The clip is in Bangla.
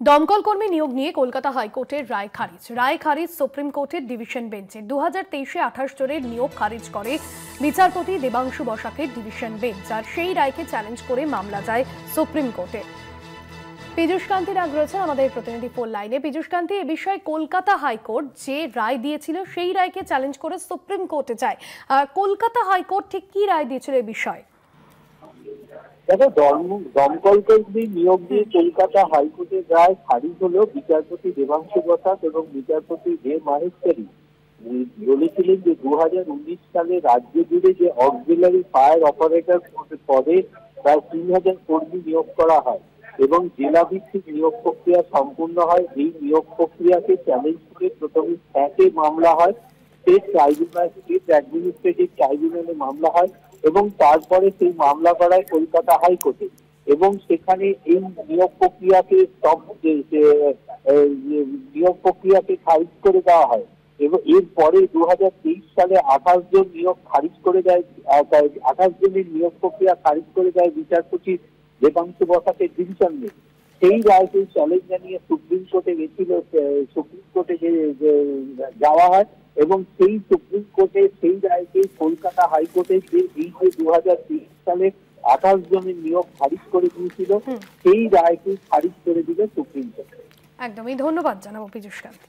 দমকল কর্মী নিয়োগ নিয়ে কলকাতা হাইকোর্টের রায় খারিজ সুপ্রিম কোর্টের ডিভিশন বেঞ্চে 2023-এ 28 জনের নিয়োগ খারিজ করে বিচারপতি দেবাংশু বসাকের ডিভিশন বেঞ্চ। আর সেই রায়কে চ্যালেঞ্জ করে মামলা যায় সুপ্রিম কোর্টে। পীযূষ কান্তি নাগ রয়েছেন আমাদের প্রতিনিধি ফোন লাইনে। পীযূষ কান্তি, এ বিষয়ে কলকাতা হাইকোর্ট যে রায় দিয়েছিল সেই রায়কে চ্যালেঞ্জ করে সুপ্রিম কোর্টে যায়। কলকাতা হাইকোর্ট ঠিক কি রায় দিয়েছিল এই বিষয়ে? দেখো, দমকল কর্মী নিয়োগ দিয়ে কলকাতা হাইকোর্টের রায় খারিজ হলো। বিচারপতি দেবাংশু বসাক এবং বিচারপতি এ মাহেশ্বরী বলেছিলেন যে 2019 সালে রাজ্য জুড়ে যে অক্সিলারি ফায়ার অপারেটর পদে প্রায় 3000 কর্মী নিয়োগ করা হয় এবং জেলা ভিত্তিক নিয়োগ প্রক্রিয়া সম্পূর্ণ হয়। এই নিয়োগ প্রক্রিয়াকে চ্যালেঞ্জ করে প্রথমে স্ট্যাটে মামলা হয়, স্টেট অ্যাডমিনিস্ট্রেটিভ ট্রাইব্যুনালে মামলা হয় এবং তারপরে সেই মামলা করায় কলকাতা হাইকোর্টে। এবং সেখানে এই নিয়োগ প্রক্রিয়াকে খারিজ করে দেওয়া হয় এবং এরপরে 2023 সালে 28 জন নিয়োগ খারিজ করে দেয়। 28 জনের নিয়োগ প্রক্রিয়া খারিজ করে দেয় বিচারপতি দেবাংশু বসাকের ডিভিশন বেঞ্চ। সেই রায়কে চ্যালেঞ্জ জানিয়ে সুপ্রিম কোর্টে গেছিল। সুপ্রিম কোর্টে যাওয়া হয় এবং সেই সুপ্রিম কোর্টে সেই রায়কে কলকাতা হাইকোর্টে যে এই যে 2023 সালে 28 জনের নিয়োগ খারিজ করে দিয়েছিল, সেই রায়কে খারিজ করে দিল সুপ্রিম কোর্ট। একদমই ধন্যবাদ জানাবো পীযূষ কান্তি।